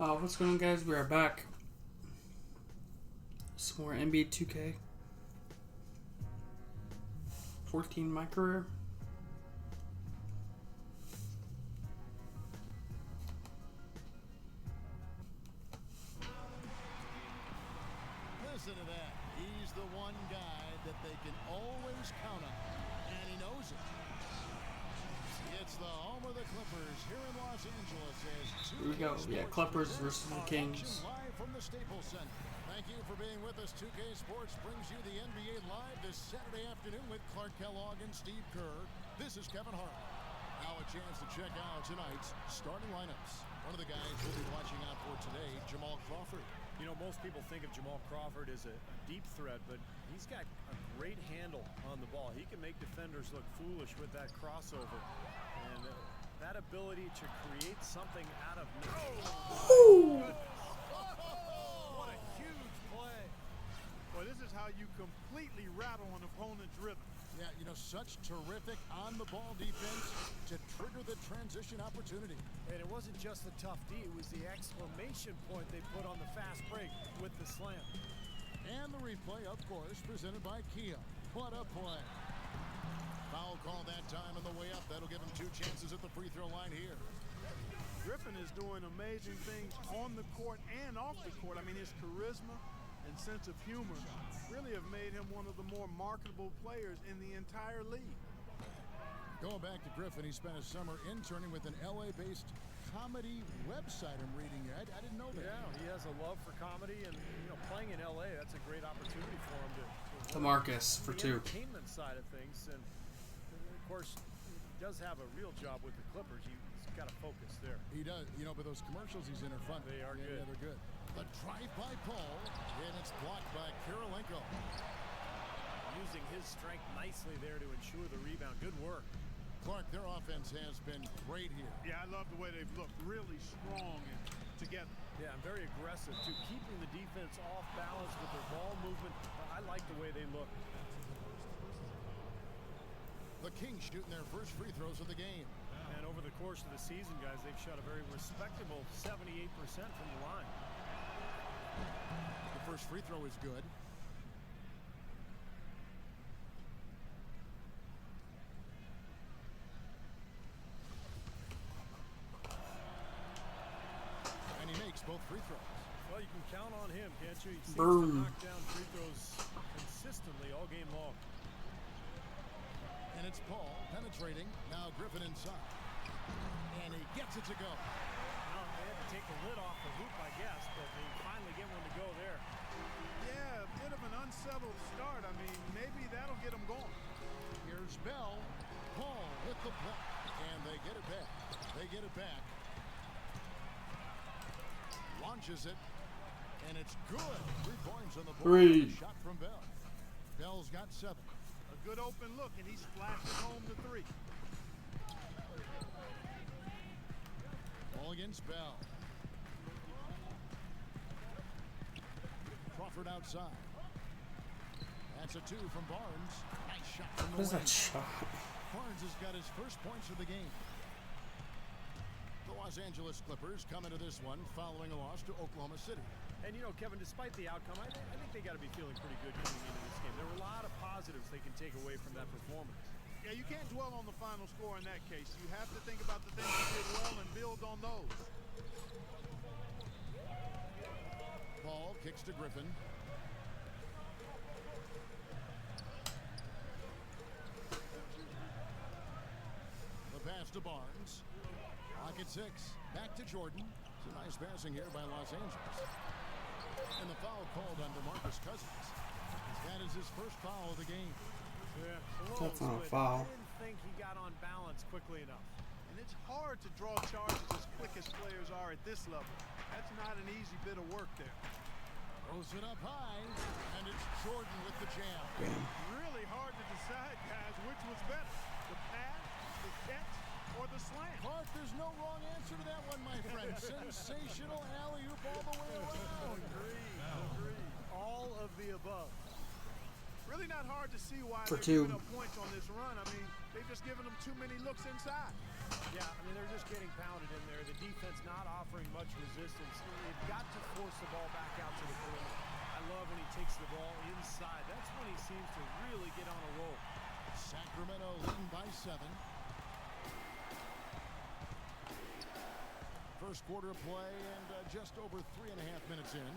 What's going on, guys? We are back. Some more NBA 2K. 14 my career. Listen to that. He's the one guy that they can always count on, and he knows it. It's the home of the Clippers here in Los Angeles. Here we go. Yeah, Clippers versus the Kings. Live from the Staples Center. Thank you for being with us. 2K Sports brings you the NBA Live this Saturday afternoon with Clark Kellogg and Steve Kerr. This is Kevin Hart. Now a chance to check out tonight's starting lineups. One of the guys we'll be watching out for today, Jamal Crawford. You know, most people think of Jamal Crawford as a deep threat, but he's got a great handle on the ball. He can make defenders look foolish with that crossover. And that ability to create something out of nothing. Oh, what a huge play. Well, this is how you completely rattle an opponent's rhythm. Yeah, you know, such terrific on-the-ball defense to trigger the transition opportunity. And it wasn't just the tough D, it was the exclamation point they put on the fast break with the slam. And the replay, of course, presented by Kia. What a play. Foul call that time on the way up. That'll give him two chances at the free throw line here. Griffin is doing amazing things on the court and off the court. I mean, his charisma and sense of humor really have made him one of the more marketable players in the entire league. Going back to Griffin, he spent a summer interning with an LA-based comedy website I'm reading here. I didn't know that. Yeah, he has a love for comedy, and you know, playing in LA, that's a great opportunity for him to Marcus for the 2. entertainment side of things, and of course, he does have a real job with the Clippers. He's got to focus there. He does, you know, but those commercials he's in are fun. They are good. Yeah, they're good. The drive by Paul, and it's blocked by Kirilenko. Using his strength nicely there to ensure the rebound. Good work. Clark, their offense has been great here. Yeah, I love the way they've looked really strong and together. Yeah, and very aggressive, too. Keeping the defense off balance with their ball movement. I like the way they look. The Kings shooting their first free throws of the game. And over the course of the season, guys, they've shot a very respectable 78% from the line. The first free throw is good. And he makes both free throws. Well, you can count on him, can't you? He seems Boom. to knock down free throws consistently all game long. And it's Paul penetrating. Now Griffin inside. And he gets it to go. Well, they had to take the lid off the hoop, I guess, but they finally get one to go there. Yeah, a bit of an unsettled start. I mean, maybe that'll get them going. Here's Bell. Paul with the block. And they get it back. They get it back. Launches it. And it's good. 3 points on the board. Shot from Bell. Bell's got 7. A good open look, and he splashes home the 3. Ball against Bell. Crawford outside. That's a 2 from Barnes. Nice shot from the What is wing. that shot? Barnes has got his first points of the game. The Los Angeles Clippers come into this one following a loss to Oklahoma City. And, you know, Kevin, despite the outcome, I think they got to be feeling pretty good coming into this game. There were a lot of positives they can take away from that performance. Yeah, you can't dwell on the final score in that case. You have to think about the things you did well and build on those. Paul kicks to Griffin. The pass to Barnes. Clock at 6. Back to Jordan. Some nice passing here by Los Angeles. And the foul called on DeMarcus Cousins. That is his first foul of the game. Yeah, That's not a foul. I didn't think he got on balance quickly enough. And it's hard to draw charges as quick as players are at this level. That's not an easy bit of work there. Throws it up high, and it's Jordan with the jam. Really hard to decide, guys, which was better, the pass, the catch, or the slam. Clark, there's no wrong answer to that one, my friend. Sensational alley-oop all the way around. Agreed. All of the above. Really not hard to see why For they're 2. giving up points on this run. I mean, they've just given them too many looks inside. Yeah, I mean, they're just getting pounded in there. The defense not offering much resistance. They've got to force the ball back out to the perimeter. I love when he takes the ball inside. That's when he seems to really get on a roll. Sacramento leading by 7. First quarter of play and just over 3.5 minutes in.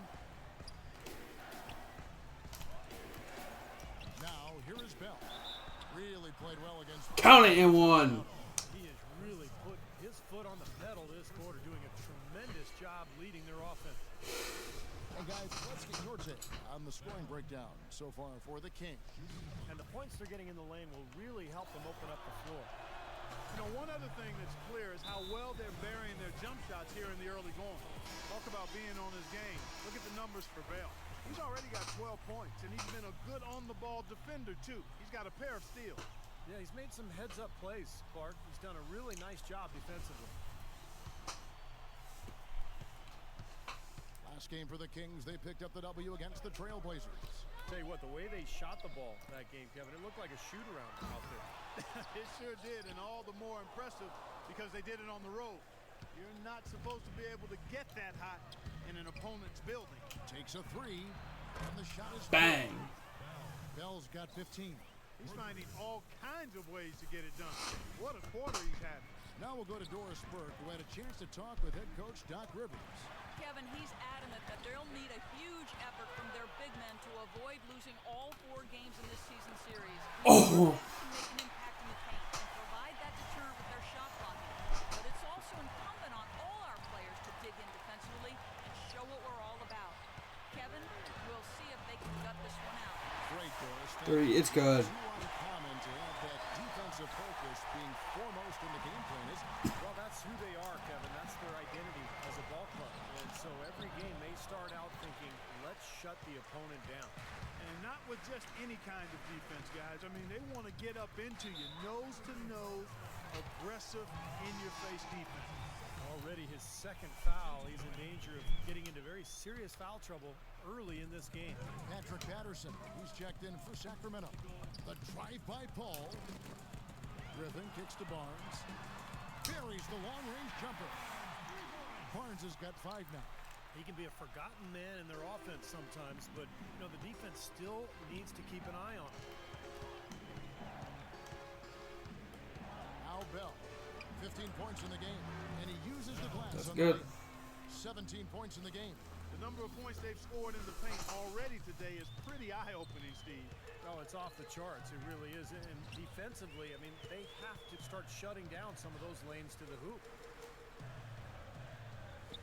Now, here is Bell. Really played well against... Count it and one. He has really put his foot on the pedal this quarter, doing a tremendous job leading their offense. And guys, let's get your take on the scoring breakdown so far for the Kings. And the points they're getting in the lane will really help them open up the floor. You know, one other thing that's clear is how well they're burying their jump shots here in the early going. Talk about being on his game. Look at the numbers for Bell. He's already got 12 points, and he's been a good on-the-ball defender, too. He's got a pair of steals. Yeah, he's made some heads-up plays, Clark. He's done a really nice job defensively. Last game for the Kings, they picked up the W against the Trailblazers. Tell you what, the way they shot the ball that game, Kevin, it looked like a shoot-around out there. It sure did, and all the more impressive because they did it on the road. You're not supposed to be able to get that hot in an opponent's building. Takes a 3, and the shot is... Bang. Bell's got 15. He's finding all kinds of ways to get it done. What a quarter he's having. Now we'll go to Doris Burke, who had a chance to talk with head coach Doc Rivers. Kevin, he's adamant that they'll need a huge effort from their big men to avoid losing all 4 games in this season series. Oh. To make an impact in the paint and provide that deterrent with their shot blocking. But it's also incumbent on all our players to dig in defensively and show what we're all about. Kevin, we'll see if they can gut this one out. Great, Doris. 3. It's good. You want to comment to add that defensive focus being foremost in the game plan, isn't it? Well, that's who they are, Kevin. That's their identity as a ball club. And so every game they start out thinking, let's shut the opponent down. And not with just any kind of defense, guys. I mean, they want to get up into you, nose-to-nose, aggressive, in-your-face defense. Already his second foul. He's in danger of getting into very serious foul trouble early in this game. Patrick Patterson, he's checked in for Sacramento. The drive by Paul. Griffin kicks to Barnes. Buries the long-range jumper. Barnes has got 5 now. He can be a forgotten man in their offense sometimes, but you know the defense still needs to keep an eye on him. Al Bell, 15 points in the game, and he uses the glass. That's on good. the night. 17 points in the game. The number of points they've scored in the paint already today is pretty eye-opening, Steve. Oh, it's off the charts. It really is. And defensively, I mean, they have to start shutting down some of those lanes to the hoop.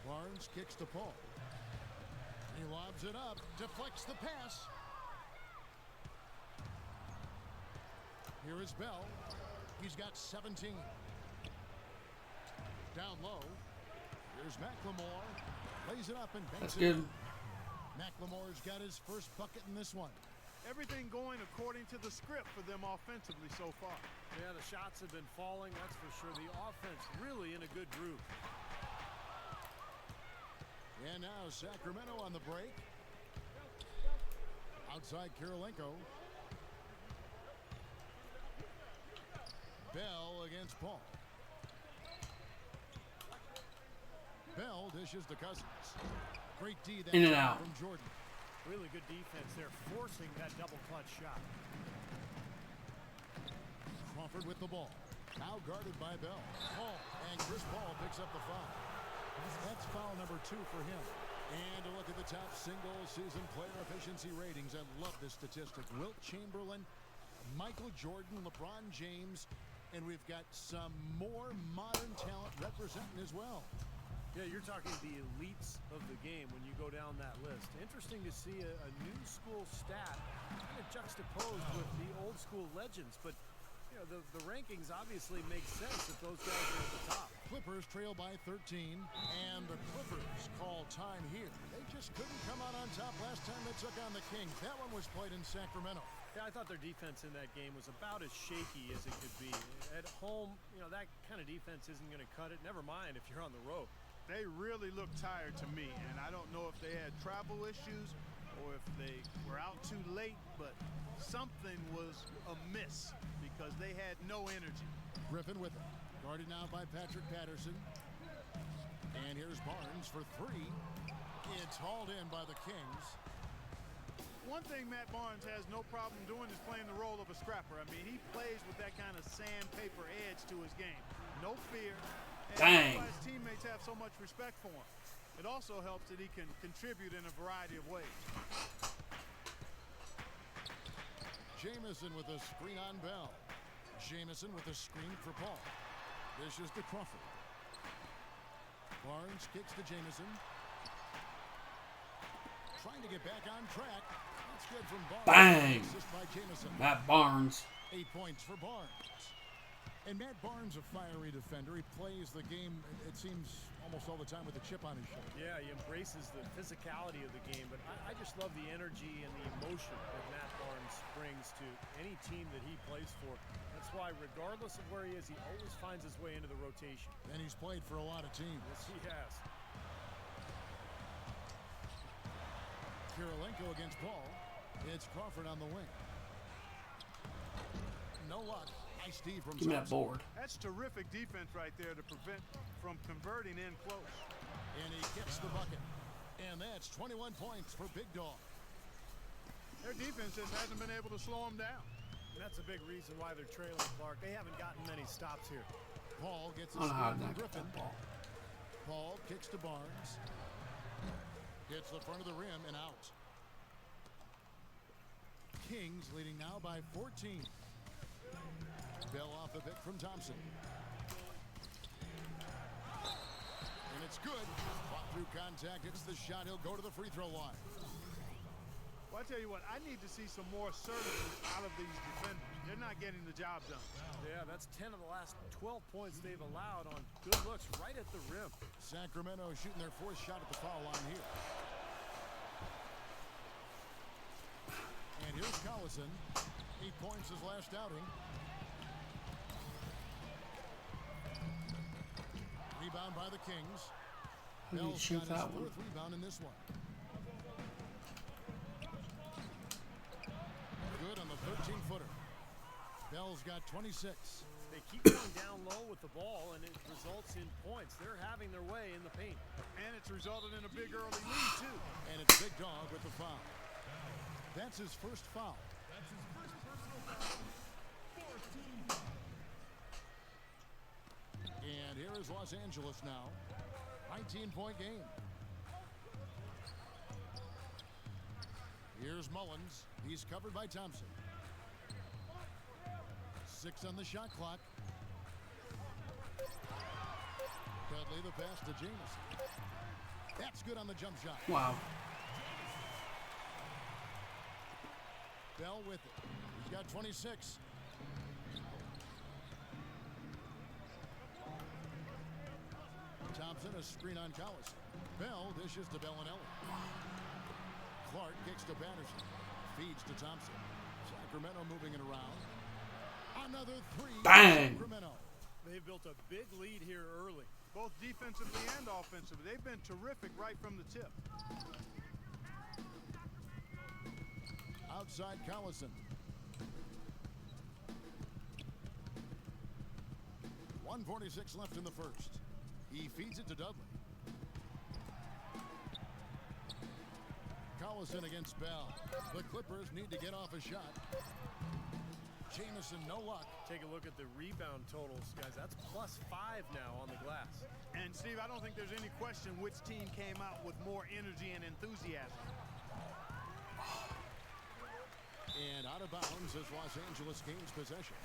Barnes kicks to Paul. He lobs it up, deflects the pass. Here is Bell. He's got 17. Down low. Here's McLemore. Lays it up and banks That's it. good. McLemore's got his first bucket in this one. Everything going according to the script for them offensively so far. Yeah, the shots have been falling, that's for sure. The offense really in a good groove. And now Sacramento on the break. Outside Kirilenko. Bell against Paul. Bell dishes to Cousins. Great D that In and time out. from Jordan. Really good defense. They're forcing that double clutch shot. Crawford with the ball. Now guarded by Bell. Paul, and Chris Paul picks up the foul. That's foul number 2 for him. And a look at the top single-season player efficiency ratings. I love this statistic. Wilt Chamberlain, Michael Jordan, LeBron James, and we've got some more modern talent representing as well. Yeah, you're talking the elites of the game when you go down that list. Interesting to see a new school stat kind of juxtaposed with the old school legends, but you know, the rankings obviously make sense if those guys are at the top. Clippers trail by 13, and the Clippers call time here. They just couldn't come out on top last time they took on the Kings. That one was played in Sacramento. Yeah, I thought their defense in that game was about as shaky as it could be. At home, you know, that kind of defense isn't going to cut it. Never mind if you're on the road. They really look tired to me, and I don't know if they had travel issues or if they were out too late, but something was amiss because they had no energy. Griffin with it. Guarded now by Patrick Patterson. And here's Barnes for three. It's hauled in by the Kings. One thing Matt Barnes has no problem doing is playing the role of a scrapper. I mean, he plays with that kind of sandpaper edge to his game. No fear. And that's why his teammates have so much respect for him. It also helps that he can contribute in a variety of ways. Jamison with a screen on Bell. Jamison with a screen for Paul. This is to Crawford. Barnes kicks to Jamison. Trying to get back on track. That's good from Barnes. Bang! Assist by Jamison. Matt Barnes. 8 points for Barnes. And Matt Barnes, a fiery defender. He plays the game, it seems, almost all the time with a chip on his shoulder. Yeah, he embraces the physicality of the game, but I just love the energy and the emotion that Matt Barnes brings to any team that he plays for. That's why, regardless of where he is, he always finds his way into the rotation. And he's played for a lot of teams. Yes, he has. Kirilenko against Paul. It's Crawford on the wing. No luck. Nice D from Give me that board. That's terrific defense right there to prevent from converting in close. And he gets the bucket. And that's 21 points for Big Dog. Their defense just hasn't been able to slow them down. And that's a big reason why they're trailing Clark. They haven't gotten many stops here. Paul gets a I don't know how screen to from knock Griffin. that ball. Paul kicks to Barnes. Hits the front of the rim and out. Kings leading now by 14. Bell off the pick from Thompson. And it's good. Fought through contact. Hits the shot. He'll go to the free throw line. Well, I tell you what, I need to see some more assertiveness out of these defenders. They're not getting the job done. Yeah, that's 10 of the last 12 points they've allowed on good looks right at the rim. Sacramento shooting their fourth shot at the foul line here. And here's Collison. 8 points his last outing. Rebound by the Kings. Who did Bell's shoot got his that one? fourth rebound in this one. Good on the 13-footer. Bell's got 26. They keep going down low with the ball, and it results in points. They're having their way in the paint. And it's resulted in a big early lead, too. And it's Big Dog with the foul. That's his first foul. That's his first personal foul. 14. And here is Los Angeles now. 19-point game. Here's Mullins. He's covered by Thompson. 6 on the shot clock. Dudley the pass to Jamison. That's good on the jump shot. Wow. Bell with it. He's got 26. Thompson, a screen on Collison. Bell dishes to Bellinelli. Clark kicks to Patterson. Feeds to Thompson. Sacramento moving it around. Another three. Bang! Sacramento. They've built a big lead here early. Both defensively and offensively. They've been terrific right from the tip. Outside Collison. 1:46 left in the first. He feeds it to Dudley. Collison against Bell. The Clippers need to get off a shot. Jamison, no luck. Take a look at the rebound totals, guys. That's +5 now on the glass. And, Steve, I don't think there's any question which team came out with more energy and enthusiasm. And out of bounds as Los Angeles gains possession.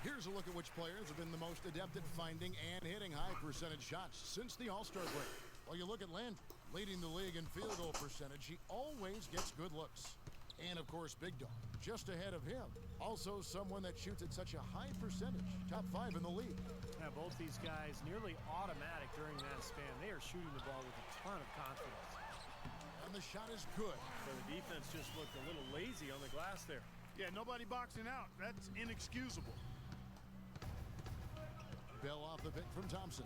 Here's a look at which players have been the most adept at finding and hitting high percentage shots since the All-Star break. Well, you look at Landry, leading the league in field goal percentage. He always gets good looks. And, of course, Big Dog, just ahead of him. Also someone that shoots at such a high percentage. Top 5 in the league. Yeah, both these guys nearly automatic during that span. They are shooting the ball with a ton of confidence. And the shot is good. So the defense just looked a little lazy on the glass there. Yeah, nobody boxing out. That's inexcusable. Bell off the pick from Thompson.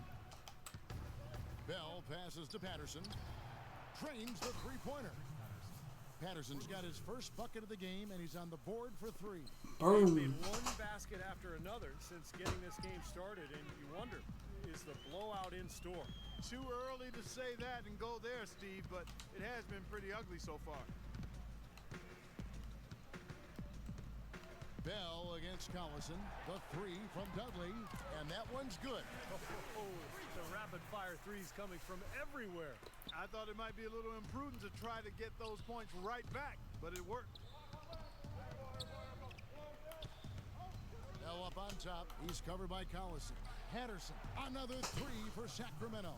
Bell passes to Patterson. Trains the three-pointer. Patterson's got his first bucket of the game, and he's on the board for 3. He's made Boom. one basket after another since getting this game started, and you wonder, is the blowout in store? Too early to say that and go there, Steve, but it has been pretty ugly so far. Bell against Collison. The 3 from Dudley, and that one's good. Oh, the rapid-fire threes coming from everywhere. I thought it might be a little imprudent to try to get those points right back, but it worked. Bell up on top. He's covered by Collison. Patterson, another 3 for Sacramento.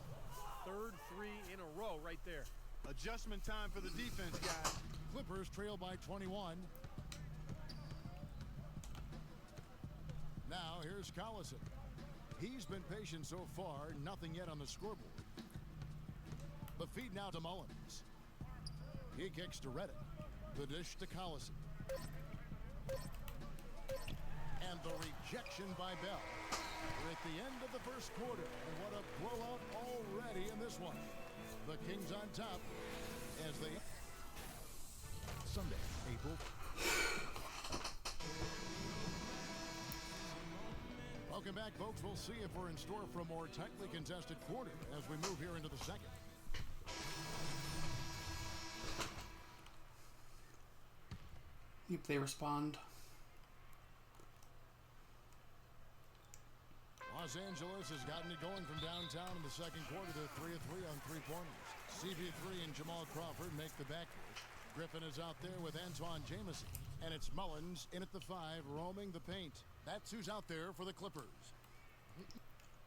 Third 3 in a row right there. Adjustment time for the defense, guys. Clippers trail by 21. Now here's Collison. He's been patient so far, nothing yet on the scoreboard. The feed now to Mullins. He kicks to Reddick. The dish to Collison. And the rejection by Bell. We're at the end of the first quarter, and what a blowout already in this one. The Kings on top as they... Sunday, April. Welcome back, folks. We'll see if we're in store for a more tightly contested quarter as we move here into the second. If they respond. Los Angeles has gotten it going from downtown in the second quarter. They're 3 of 3 on three-pointers. CP3 and Jamal Crawford make the backcourt. Griffin is out there with Antoine Jamison. And it's Mullins in at the 5, roaming the paint. That's who's out there for the Clippers.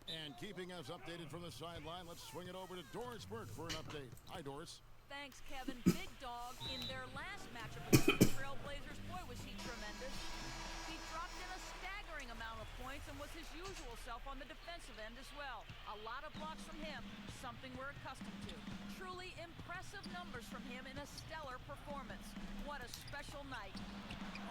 And keeping us updated from the sideline, let's swing it over to Doris Burke for an update. Hi, Doris. Thanks, Kevin. Big Dog in their last matchup against the Trailblazers. Boy, was he tremendous. He dropped in a staggering amount of points and was his usual self on the defensive end as well. A lot of blocks from him, something we're accustomed to. Truly impressive numbers from him in a stellar performance. What a special night.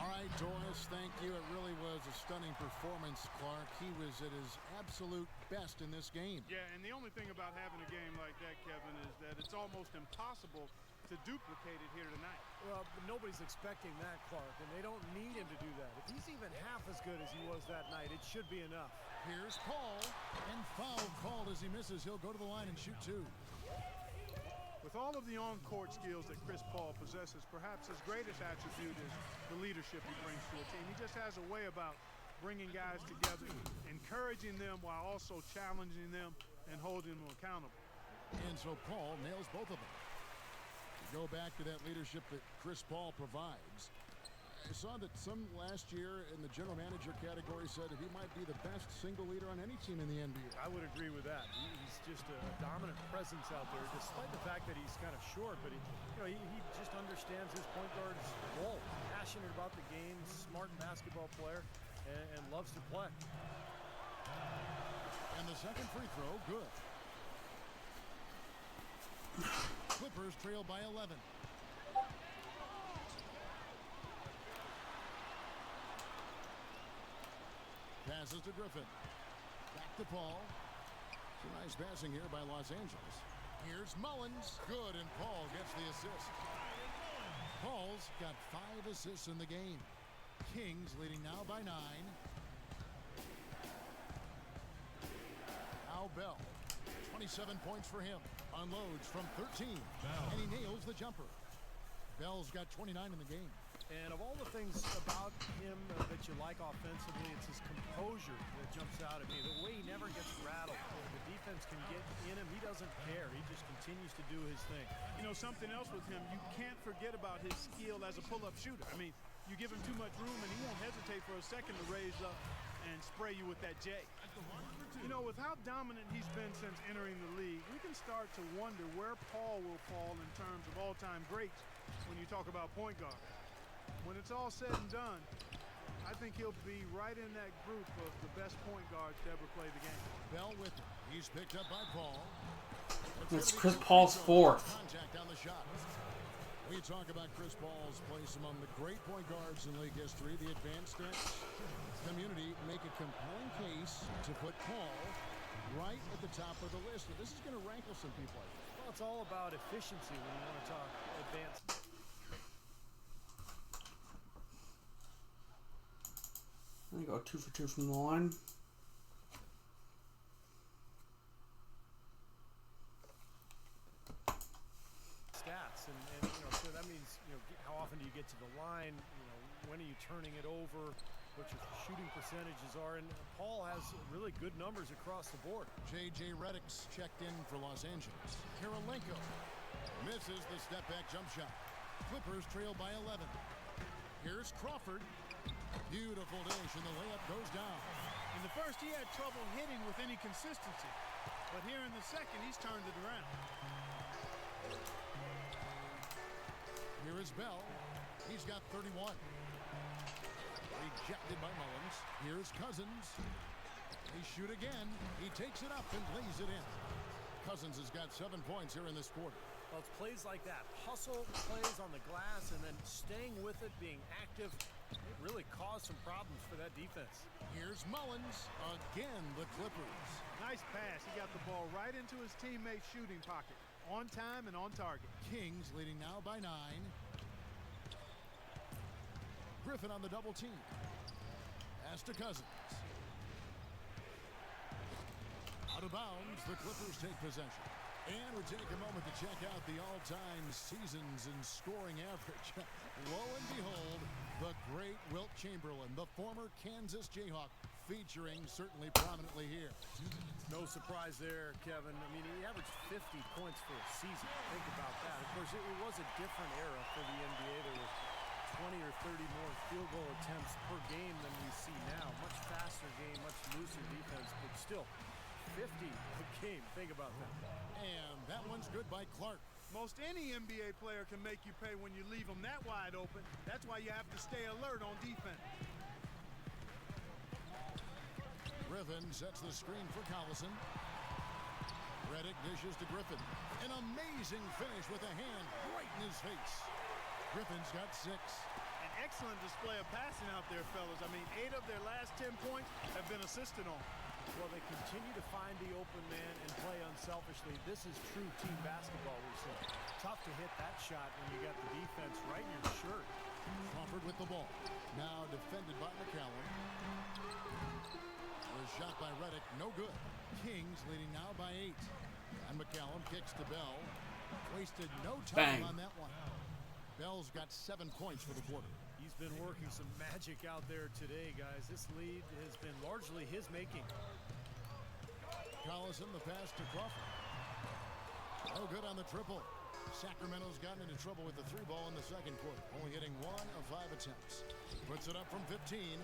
All right, Doris, thank you. It really was a stunning performance, Clark. He was at his absolute best in this game. Yeah, and the only thing about having a game like that, Kevin, is that it's almost impossible to duplicate it here tonight. Well, nobody's expecting that, Clark, and they don't need him to do that. If he's even half as good as he was that night, it should be enough. Here's Paul, and foul called as he misses. He'll go to the line and shoot 2. With all of the on-court skills that Chris Paul possesses, perhaps his greatest attribute is the leadership he brings to a team. He just has a way about bringing guys together, encouraging them while also challenging them and holding them accountable. And so Paul nails both of them. Go back to that leadership that Chris Paul provides. I saw that some last year in the general manager category said that he might be the best single leader on any team in the NBA. I would agree with that. He's just a dominant presence out there, despite the fact that he's kind of short. But he just understands his point guard's role. Passionate about the game, smart basketball player, and loves to play. And the second free throw, good. Clippers trail by 11. Passes to Griffin. Back to Paul. Some nice passing here by Los Angeles. Here's Mullins. Good, and Paul gets the assist. Paul's got 5 assists in the game. Kings leading now by 9. Now Bell. 27 points for him. Unloads from 13. And he nails the jumper. Bell's got 29 in the game. And of all the things about him that you like offensively, it's his composure that jumps out at me. The way he never gets rattled. The defense can get in him. He doesn't care. He just continues to do his thing. You know, something else with him, you can't forget about his skill as a pull-up shooter. I mean, you give him too much room and he won't hesitate for a second to raise up and spray you with that J. You know, with how dominant he's been since entering the league, we can start to wonder where Paul will fall in terms of all-time greats when you talk about point guard. When it's all said and done, I think he'll be right in that group of the best point guards to ever play the game. Bell with him. He's picked up by Paul. It's Chris Paul's 4th. Contact on the shot. We talk about Chris Paul's place among the great point guards in league history. The advanced stats community make a compelling case to put Paul right at the top of the list. This is going to rankle some people. Well, it's all about efficiency when you want to talk advanced. I go 2 for 2 from the line. Stats, and you know, so that means, you know, how often do you get to the line? You know, when are you turning it over? What your shooting percentages are, and Paul has really good numbers across the board. J.J. Redick's checked in for Los Angeles. Karolinko misses the step-back jump shot. Clippers trail by 11. Here's Crawford. Beautiful dish, and the layup goes down. In the first, he had trouble hitting with any consistency. But here in the second, he's turned it around. Here is Bell. He's got 31. Rejected by Mullins. Here's Cousins. They shoot again. He takes it up and lays it in. Cousins has got 7 points here in this quarter. Well, it's plays like that. Hustle plays on the glass and then staying with it, being active. It really caused some problems for that defense. Here's Mullins. Again, the Clippers. Nice pass. He got the ball right into his teammate's shooting pocket. On time and on target. Kings leading now by 9. Griffin on the double team. Pass to Cousins. Out of bounds, the Clippers take possession. And we take a moment to check out the all-time seasons and scoring average. Lo and behold, the great Wilt Chamberlain, the former Kansas Jayhawk, featuring certainly prominently here. No surprise there, Kevin. I mean, he averaged 50 points for a season. Think about that. Of course, it was a different era for the NBA. There were 20 or 30 more field goal attempts per game than we see now. Much faster game, much looser defense, but still, 50 a game. Think about that. And that one's good by Clark. Most any NBA player can make you pay when you leave them that wide open. That's why you have to stay alert on defense. Griffin sets the screen for Collison. Redick dishes to Griffin. An amazing finish with a hand right in his face. Griffin's got 6. An excellent display of passing out there, fellas. I mean, 8 of their last 10 points have been assisted on. Well, they continue to find the open man and play unselfishly. This is true team basketball we're seeing. Tough to hit that shot when you got the defense right in your shirt. Crawford with the ball. Now defended by McCallum. The shot by Redick, no good. Kings leading now by 8. And McCallum kicks to Bell. Wasted no time on that one. Bell's got 7 points for the quarter. He's been working some magic out there today, guys. This lead has been largely his making. Collison, the pass to Crawford. No good on the triple. Sacramento's gotten into trouble with the 3 ball in the second quarter, only hitting 1 of 5 attempts. Puts it up from 15.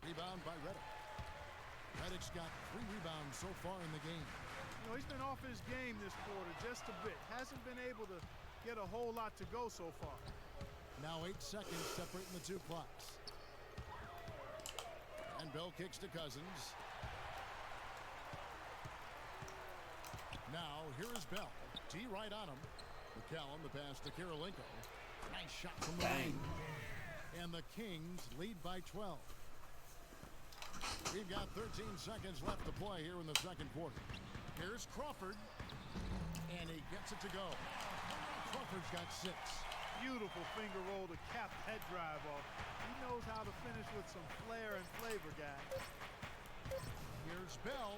Rebound by Redick. Redick's got 3 rebounds so far in the game. You know, he's been off his game this quarter just a bit. Hasn't been able to get a whole lot to go so far. Now 8 seconds separating the 2 clocks. And Bell kicks to Cousins. Now here is Bell. T right on him. McCallum, the pass to Karolinko. Nice shot from the lane. And the Kings lead by 12. We've got 13 seconds left to play here in the second quarter. Here's Crawford. And he gets it to go. Crawford's got 6. Beautiful finger roll to cap that drive off. He knows how to finish with some flair and flavor, guys. Here's Bell.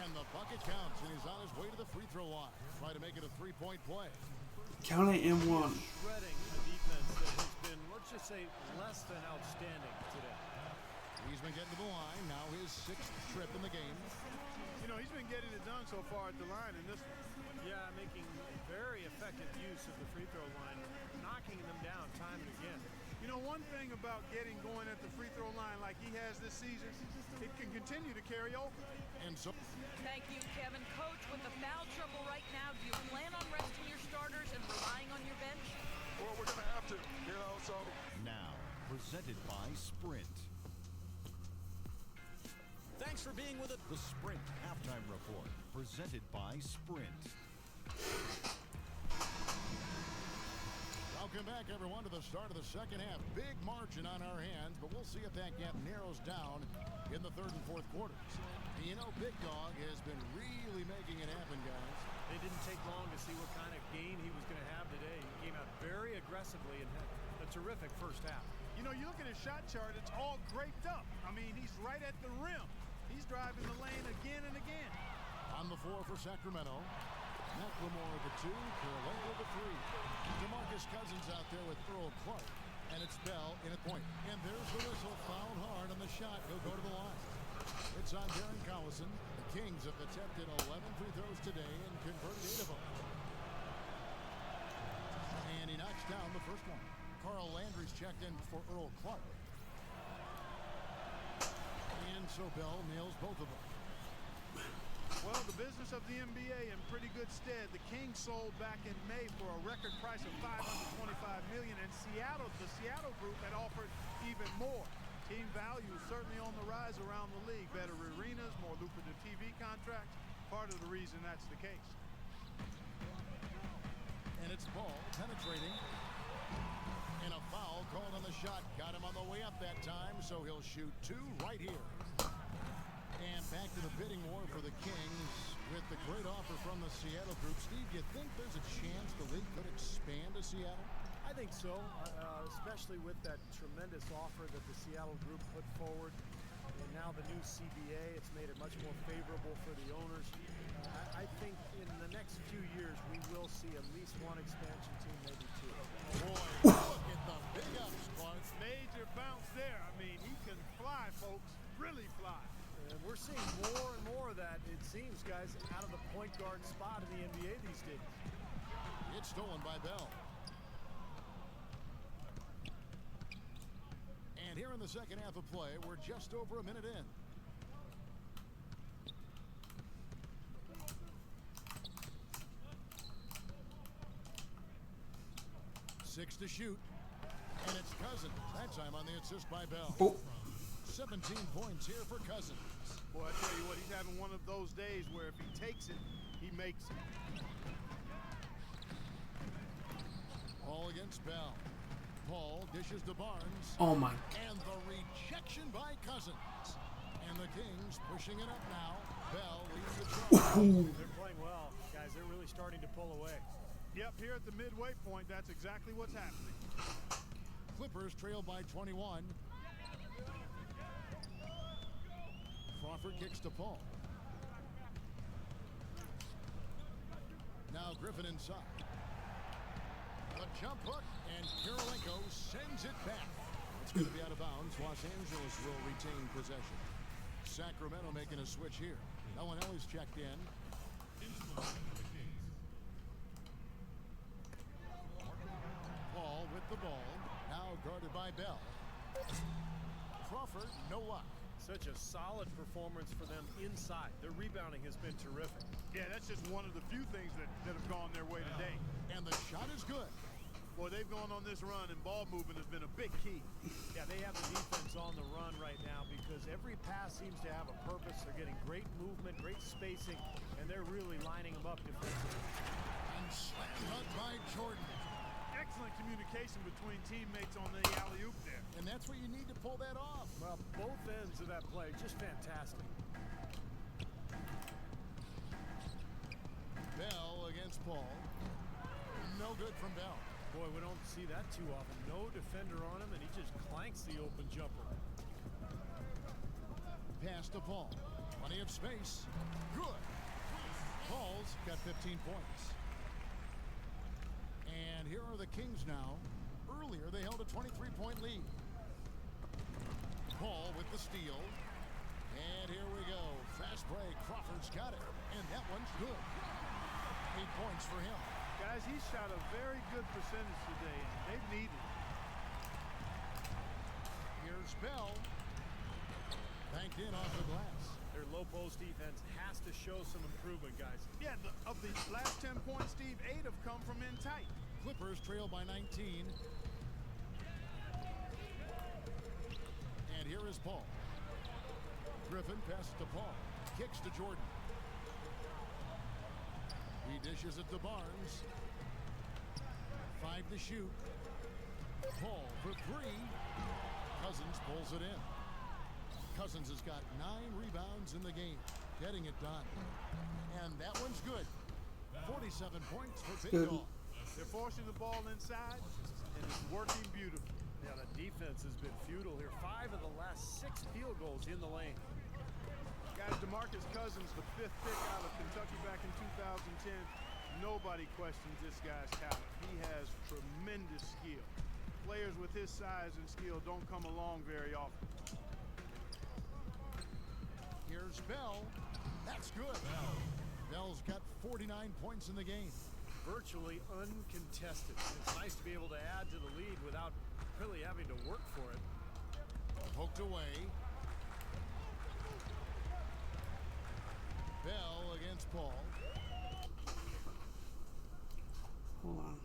And the bucket counts, and he's on his way to the free throw line. Try to make it a 3-point play. Count it in 1. Shredding a defense that has been, let's just say, less than outstanding today. He's been getting to the line. Now his 6th trip in the game. You know, he's been getting it done so far at the line in this one. Yeah, making very effective use of the free throw line, knocking them down time and again. You know, one thing about getting going at the free throw line like he has this season, it can continue to carry over. And so Thank you, Kevin. Coach, with the foul trouble right now, do you plan on resting your starters and relying on your bench? Well, we're going to have to, you know, so. Now, presented by Sprint. Thanks for being with us. The Sprint Halftime Report, presented by Sprint. welcome back, everyone, to the start of the second half. Big margin on our hands, but we'll see if that gap narrows down in the third and fourth quarters. You know, Big Dog has been really making it happen, guys. It didn't take long to see what kind of game he was going to have today. He came out very aggressively and had a terrific first half. You You know, you look at his shot chart, it's all graped up. I mean, he's right at the rim. He's driving the lane again and again. On the floor for Sacramento. McLemore the 2, Kirilenko the 3. DeMarcus Cousins out there with Earl Clark. And it's Bell in at point. And there's the whistle, fouled hard on the shot. He'll go to the line. It's on Darren Collison. The Kings have attempted 11 free throws today and converted 8 of them. And he knocks down the first one. Carl Landry's checked in for Earl Clark. And so Bell nails both of them. Well, the business of the NBA in pretty good stead. The Kings sold back in May for a record price of $525 million, and the Seattle group had offered even more. Team value is certainly on the rise around the league. Better arenas, more lucrative TV contracts. Part of the reason that's the case. And it's Ball penetrating. And a foul called on the shot. Got him on the way up that time, so he'll shoot 2 right here. And back to the bidding war for the Kings with the great offer from the Seattle group. Steve, do you think there's a chance the league could expand to Seattle? I think so, especially with that tremendous offer that the Seattle group put forward. And now the new CBA, it's made it much more favorable for the owners. I think in the next few years, we will see at least one expansion team, maybe 2. Boy, look at the big ups, Clark. Major bounce there. I mean, he can fly, folks. Really fly. And we're seeing more and more of that, it seems, guys, out of the point guard spot in the NBA these days. It's stolen by Bell. And here in the second half of play, we're just over a minute in. Six to shoot. And it's Cousins. That time on the assist by Bell. Oh. 17 points here for Cousins. Boy, I tell you what, he's having one of those days where if he takes it, he makes it. All against Bell. Paul dishes to Barnes. Oh my. And the rejection by Cousins. And the Kings pushing it up now. Bell leads the charge. They're playing well, guys. They're really starting to pull away. Yep, here at the midway point, that's exactly what's happening. Clippers trail by 21. Crawford kicks to Paul. Now Griffin inside. A jump hook, and Kirilenko sends it back. It's going to be out of bounds. Los Angeles will retain possession. Sacramento making a switch here. Ellis checked in. Paul with the ball. Now guarded by Bell. Crawford, no luck. Such a solid performance for them inside. Their rebounding has been terrific. Yeah, that's just one of the few things that have gone their way today. And the shot is good. Boy, they've gone on this run, and ball movement has been a big key. Yeah, they have the defense on the run right now because every pass seems to have a purpose. They're getting great movement, great spacing, and they're really lining them up defensively. And slam dunk by Jordan. Excellent communication between teammates on the alley-oop there. And that's what you need to pull that off. Well, both ends of that play, just fantastic. Bell against Paul. No good from Bell. Boy, we don't see that too often. No defender on him, and he just clanks the open jumper. Pass to Paul. Plenty of space. Good. Paul's got 15 points. And here are the Kings now. Earlier, they held a 23-point lead. Paul with the steal. And here we go. Fast break. Crawford's got it. And that one's good. 8 points for him. Guys, he's shot a very good percentage today, and they've needed it. Here's Bell. Banked in off the glass. Their low post defense has to show some improvement, guys. Yeah, of the last 10 points, Steve, 8 have come from in tight. Clippers trail by 19. And here is Paul. Griffin passes to Paul. Kicks to Jordan. He dishes it to Barnes. 5 to shoot. Paul for 3. Cousins pulls it in. Cousins has got 9 rebounds in the game. Getting it done. And that one's good. 47 points for Big Dog. They're forcing the ball inside, and it's working beautifully. Yeah, the defense has been futile here. 5 of the last 6 field goals in the lane. Guys, DeMarcus Cousins, the 5th pick out of Kentucky back in 2010. Nobody questions this guy's talent. He has tremendous skill. Players with his size and skill don't come along very often. Here's Bell. That's good. Bell's got 49 points in the game. Virtually uncontested. It's nice to be able to add to the lead without really having to work for it. Poked away. Bell against Paul. Hold on.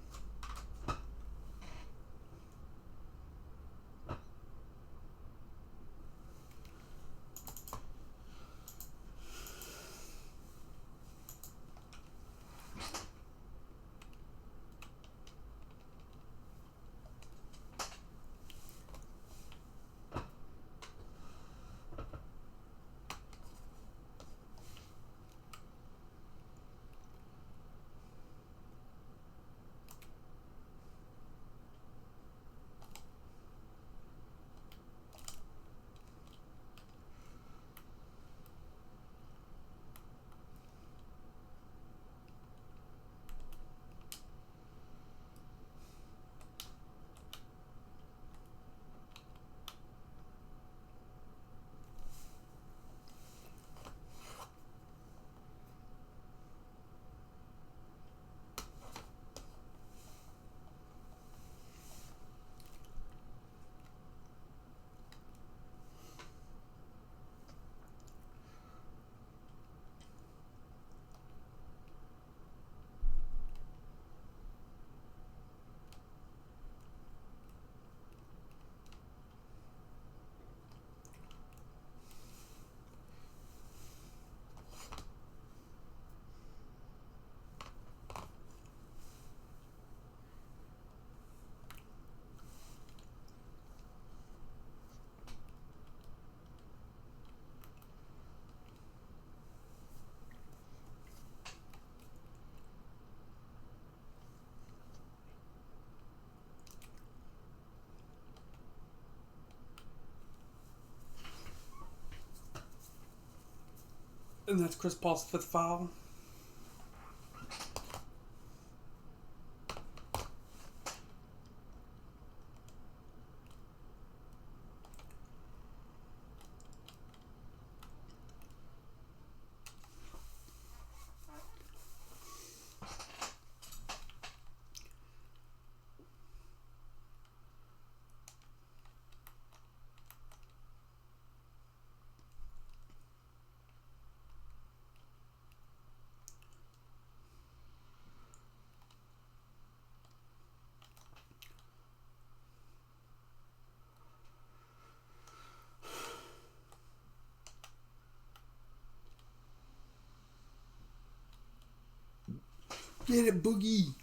And that's Chris Paul's 5th foul. Get it, Boogie.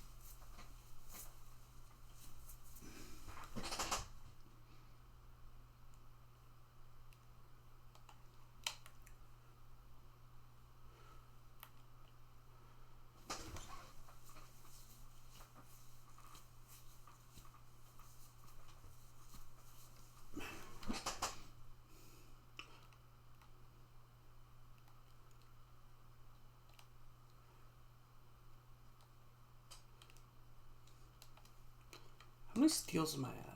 How many steals am I at?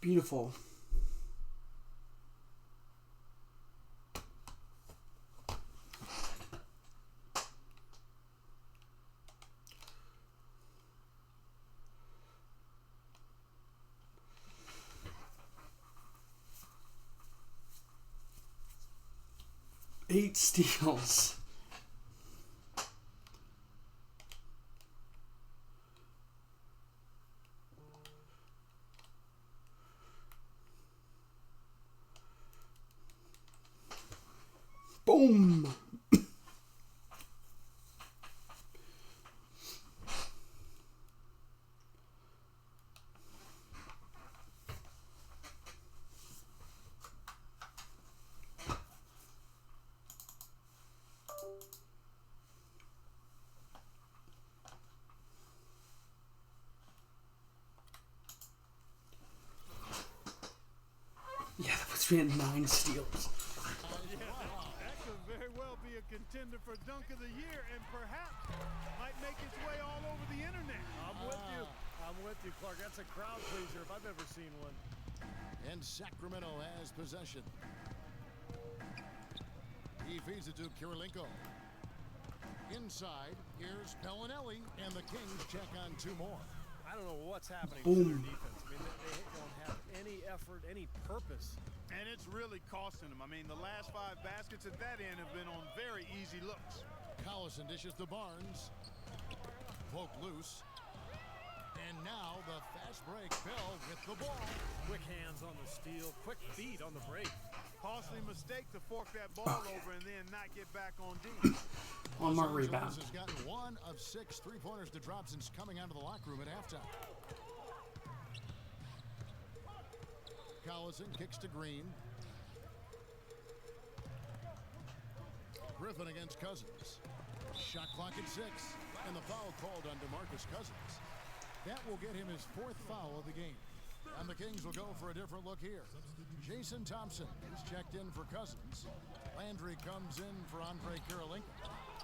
Beautiful. Eight steals. Boom. Yeah, that puts me at 9 steals. That could very well be a contender for Dunk of the Year and perhaps might make its way all over the internet. I'm with you. I'm with you, Clark. That's a crowd pleaser if I've ever seen one. And Sacramento has possession. He feeds it to Kirilenko. Inside, here's Bellinelli, and the Kings check on 2 more. I don't know what's happening to their Boom. defense. I mean, they don't have any effort, any purpose. And it's really costing them. I mean, the last 5 baskets at that end have been on very easy looks. Collison dishes to Barnes. Poke loose. And now the fast break. Bell with the ball. Quick hands on the steal, quick feet on the break. Costly mistake to fork that ball over and then not get back on D. One more Los rebound. Angeles has gotten 1 of 6 3-pointers to drop since coming out of the locker room at halftime. Collison kicks to Green. Griffin against Cousins. Shot clock at 6. And the foul called on DeMarcus Cousins. That will get him his 4th foul of the game. And the Kings will go for a different look here. Jason Thompson is checked in for Cousins. Landry comes in for Andre Kirilenko.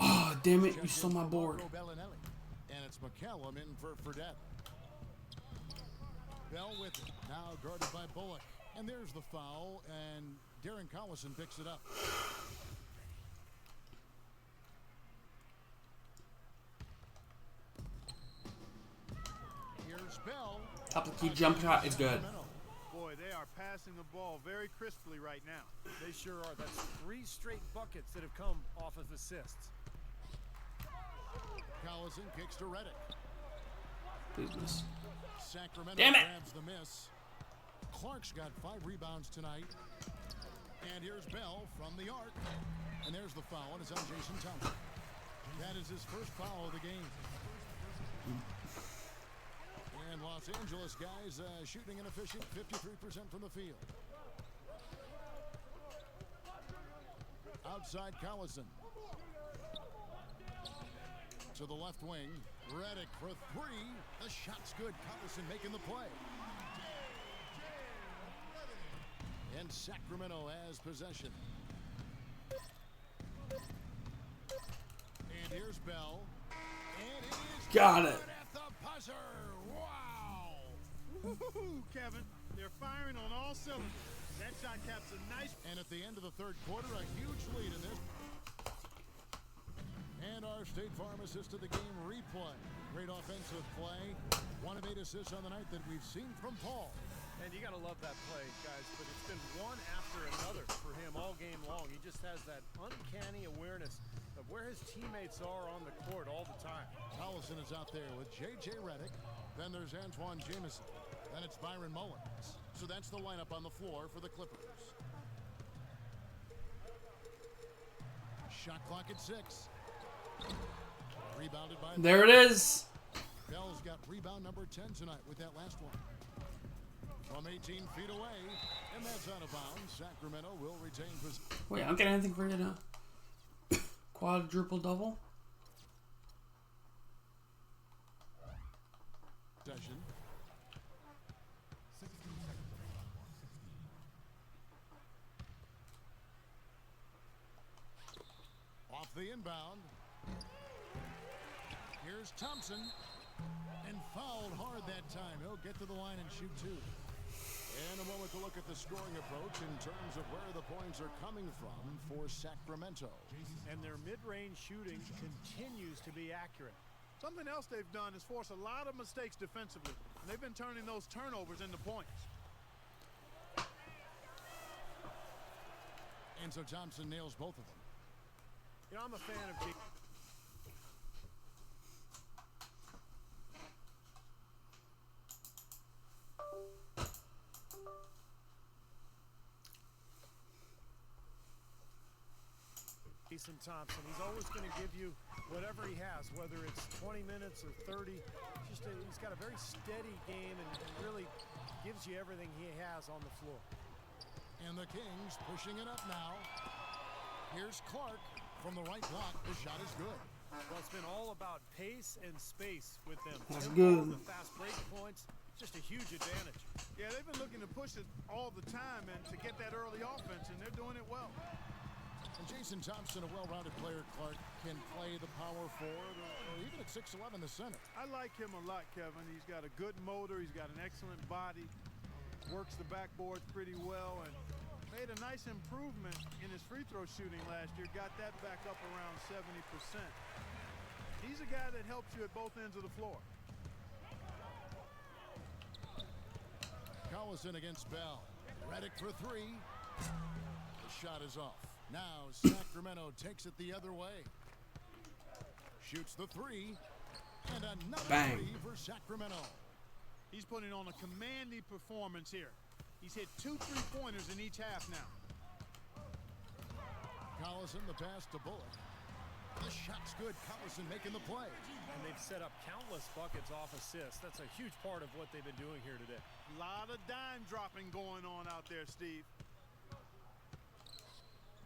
Oh, damn it. You stole my board. Bellinelli. And it's McCallum in for Fredette. Bell with it. Now guarded by Bullock. And there's the foul, and Darren Collison picks it up. Here's Bell. Top of the key jump shot is good. Boy, they are passing the ball very crisply right now. They sure are. That's 3 straight buckets that have come off of assists. Collison kicks to Reddick. Business. Sacramento Damn it. grabs the miss. Clark's got 5 rebounds tonight. And here's Bell from the arc. And there's the foul, and it's on Jason Thompson. That is his first foul of the game. And Los Angeles guys shooting inefficient, 53% from the field. Outside Collison. To the left wing. Reddick for 3. The shot's good. Collison making the play. And Sacramento has possession. And here's Bell. And it is Got it. good at the buzzer. Wow. Woo-hoo-hoo, Kevin. They're firing on all cylinders. That shot caps a nice. And at the end of the 3rd quarter, a huge lead in this. And our State Farm assist to the game replay. Great offensive play. 1 of 8 assists on the night that we've seen from Paul. And you got to love that play, guys, but it's been one after another for him all game long. He just has that uncanny awareness of where his teammates are on the court all the time. Collison is out there with J.J. Reddick. Then there's Antoine Jameson. Then it's Byron Mullins. So that's the lineup on the floor for the Clippers. Shot clock at 6. Rebounded by... There it is. Bell's got rebound number 10 tonight with that last one. From 18 feet away, and that's out of bounds. Sacramento will retain possession. Wait, I don't get anything for you to quadruple double. Off the inbound. Here's Thompson. And fouled hard that time. He'll get to the line and shoot 2. In a moment to look at the scoring approach in terms of where the points are coming from for Sacramento. And their mid-range shooting continues to be accurate. Something else they've done is force a lot of mistakes defensively, and they've been turning those turnovers into points. And so Thompson nails both of them. You know, I'm a fan of Jason Thompson. He's always going to give you whatever he has, whether it's 20 minutes or 30. He's got a very steady game and really gives you everything he has on the floor. And the Kings pushing it up now. Here's Clark from the right block. The shot is good. Well, it's been all about pace and space with them. That's Tempo, good. The fast break points, just a huge advantage. Yeah, they've been looking to push it all the time and to get that early offense, and they're doing it well. And Jason Thompson, a well-rounded player, Clark, can play the power forward or even at 6'11" the center. I like him a lot, Kevin. He's got a good motor. He's got an excellent body. Works the backboard pretty well and made a nice improvement in his free throw shooting last year. Got that back up around 70%. He's a guy that helps you at both ends of the floor. Collison against Bell. Redick for three. The shot is off. Now Sacramento takes it the other way. Shoots the three. And another Bang. three for Sacramento. He's putting on a commanding performance here. He's hit 2 3-pointers in each half now. Collison the pass to Bullock. The shot's good. Collison making the play. And they've set up countless buckets off assists. That's a huge part of what they've been doing here today. A lot of dime dropping going on out there, Steve.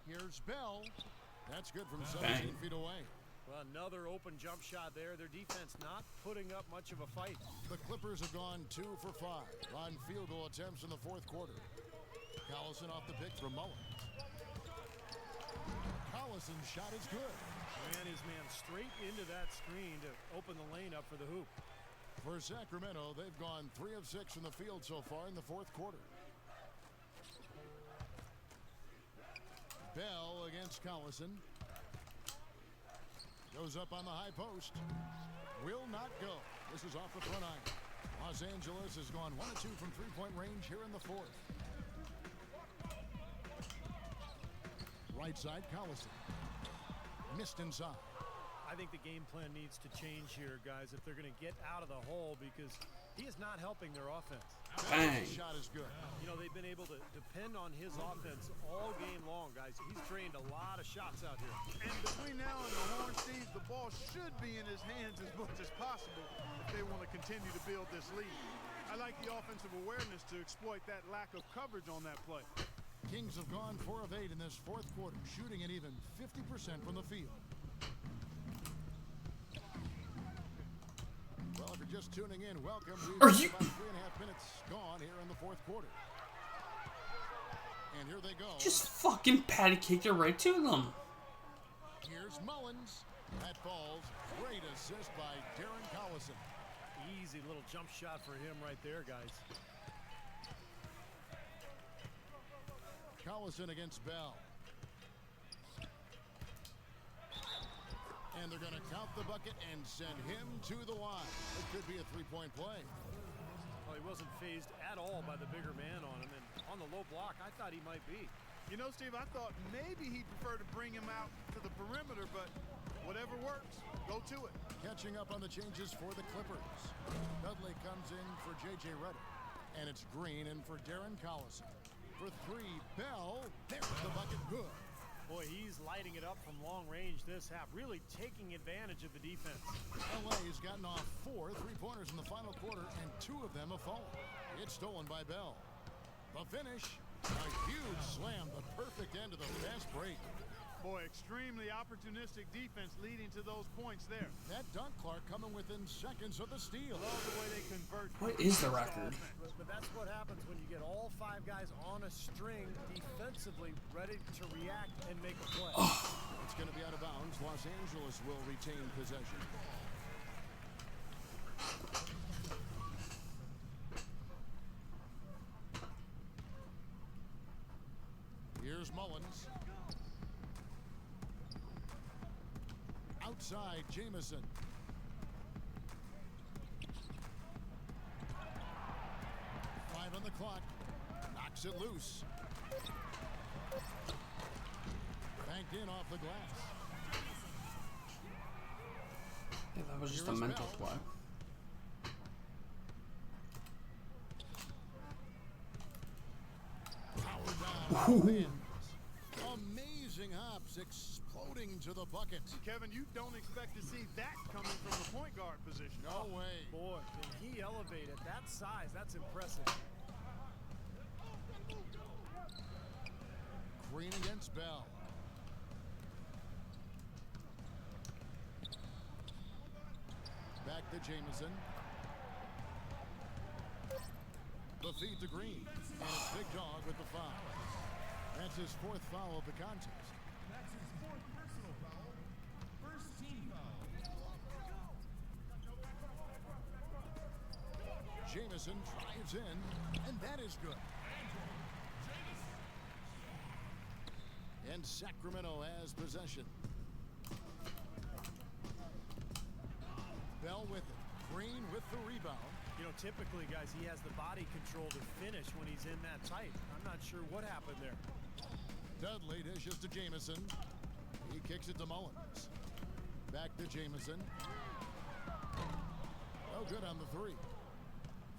Here's Bell. That's good from 17 feet away. Well, another open jump shot there. Their defense not putting up much of a fight. The Clippers have gone 2 for 5 on field goal attempts in the fourth quarter. Collison off the pick from Mullins. Collison's shot is good. Ran his man straight into that screen to open the lane up for the hoop. For Sacramento, they've gone 3 of 6 from the field so far in the fourth quarter. Bell against Collison. Goes up on the high post. Will not go. This is off the front iron. Los Angeles has gone 1 of 2 from three-point range here in the fourth. Right side, Collison. Missed inside. I think the game plan needs to change here, guys, if they're going to get out of the hole, because he is not helping their offense. Bang. The shot is good. You know, they've been able to depend on his offense all game long, guys. He's drained a lot of shots out here. And between now and the horn, Steve, the ball should be in his hands as much as possible if they want to continue to build this lead. I like the offensive awareness to exploit that lack of coverage on that play. Kings have gone 4 of 8 in this fourth quarter, shooting at even 50% from the field. Well, if you're just tuning in, welcome. We've Are got you- about 3.5 minutes gone here in the fourth quarter. And here they go. Just fucking patty caked it right to them. Here's Mullins. That falls. Great assist by Darren Collison. Easy little jump shot for him right there, guys. Collison against Bell. And they're going to count the bucket and send him to the line. It could be a three-point play. Well, he wasn't phased at all by the bigger man on him, and on the low block, I thought he might be. You know, Steve, I thought maybe he'd prefer to bring him out to the perimeter, but whatever works, go to it. Catching up on the changes for the Clippers. Dudley comes in for J.J. Redick. And it's Green in for Darren Collison. For 3, Bell. There's the bucket. Good. Boy, he's lighting it up from long range this half, really taking advantage of the defense. L.A.'s gotten off 4 3-pointers in the final quarter, and 2 of them have fallen. It's stolen by Bell. The finish, a huge slam, the perfect end of the fast break. Boy, extremely opportunistic defense leading to those points there. That dunk, Clark, coming within seconds of the steal. Love the way they convert. What is the record? But that's what happens when you get all 5 guys on a string defensively ready to react and make a play. It's going to be out of bounds. Los Angeles will retain possession. Here's Mullins. Outside, Jamison. Five on the clock. Knocks it loose. Banked in off the glass. Yeah, that was just a Here's mental Bell. twat. Power down. Wins. Amazing hops exploding to the bucket. Kevin, you don't expect to see that coming from the point guard position. No way. Boy, can he elevate at that size? That's impressive. Green against Bell. Back to Jamison. The feed to Green. And it's Big Dog with the foul. That's his fourth foul of the contest. That's his fourth personal foul. First team foul. Jamison drives in, and that is good. And Sacramento has possession. Bell with it. Green with the rebound. You know, typically, guys, he has the body control to finish when he's in that tight. I'm not sure what happened there. Dudley dishes to Jamison. He kicks it to Mullins. Back to Jamison. No good on the three.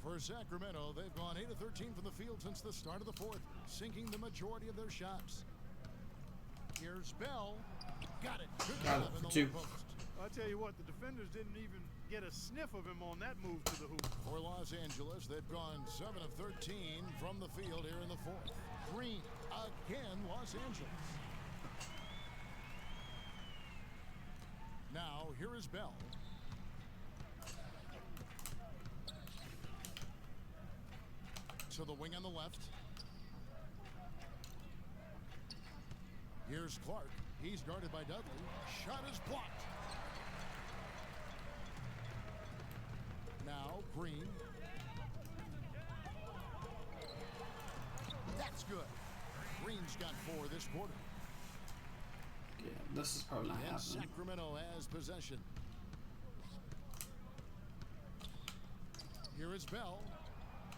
For Sacramento, they've gone 8 of 13 from the field since the start of the fourth, sinking the majority of their shots. Here's Bell. Got it. Good Got job it in for the two. low post. I'll tell you what, the defenders didn't even get a sniff of him on that move to the hoop. For Los Angeles, they've gone 7 of 13 from the field here in the fourth. Green again, Los Angeles. Now, here is Bell. To the wing on the left. Here's Clark. He's guarded by Dudley. Shot is blocked. Now, Green. That's good. Green's got 4 this quarter. Yeah, this is probably not And happening. Sacramento has possession. Here is Bell.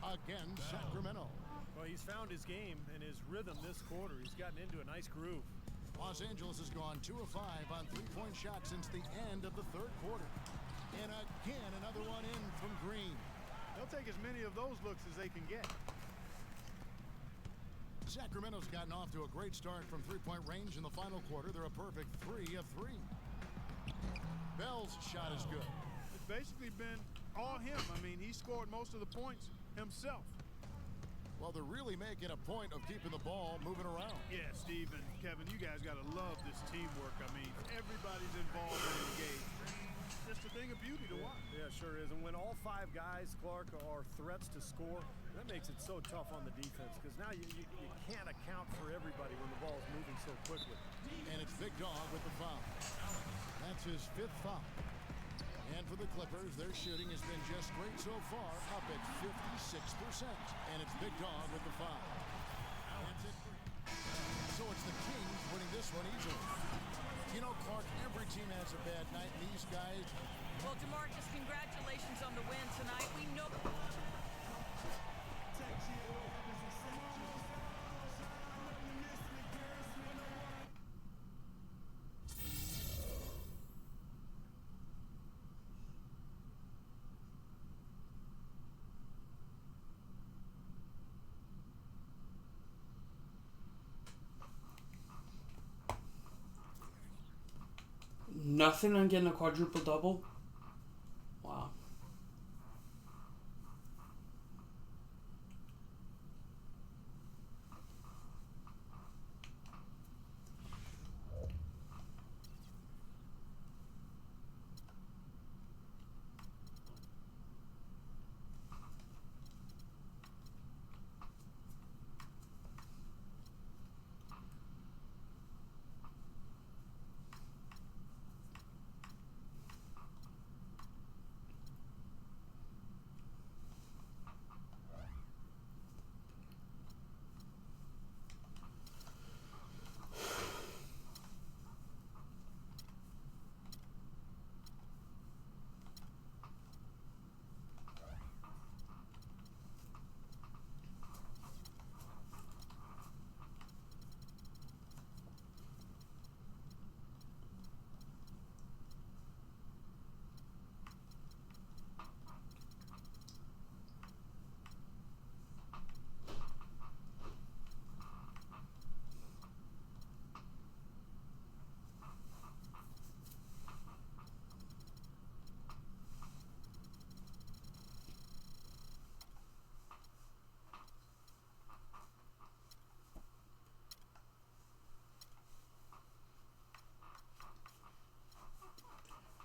Again, Sacramento. Well, he's found his game and his rhythm this quarter. He's gotten into a nice groove. Los Angeles has gone 2 of 5 on 3-point shots since the end of the third quarter. And again, another one in from Green. They'll take as many of those looks as they can get. Sacramento's gotten off to a great start from 3-point range in the final quarter. They're a perfect 3 of 3. Bell's shot is good. It's basically been all him. I mean, he scored most of the points himself. Well, they're really making a point of keeping the ball moving around. Yeah, Steve and Kevin, you guys got to love this teamwork. I mean, everybody's involved and engaged. Just a thing of beauty to watch. Yeah, sure is. And when all 5 guys, Clark, are threats to score, that makes it so tough on the defense because now you can't account for everybody when the ball is moving so quickly. And it's Big Dog with the foul. That's his 5th foul. And for the Clippers, their shooting has been just great so far, up at 56%. And it's Big Dog with the foul. That's it. So it's the Kings winning this one easily. You know, Clark, every team has a bad night, and these guys... Well, DeMarcus, congratulations on the win tonight. We know... Nothing on getting a quadruple double? Wow.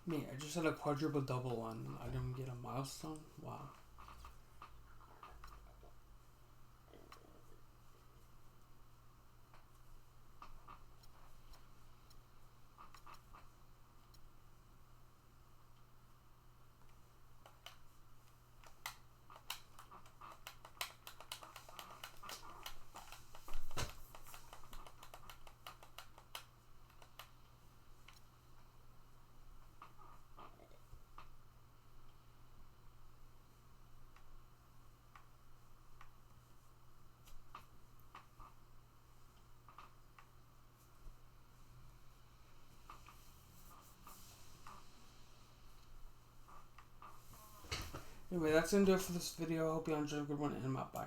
Me, I just had a quadruple double and I didn't get a milestone. Wow. Anyway, that's gonna do it for this video. I hope you enjoyed a good one, and I'm out. Bye.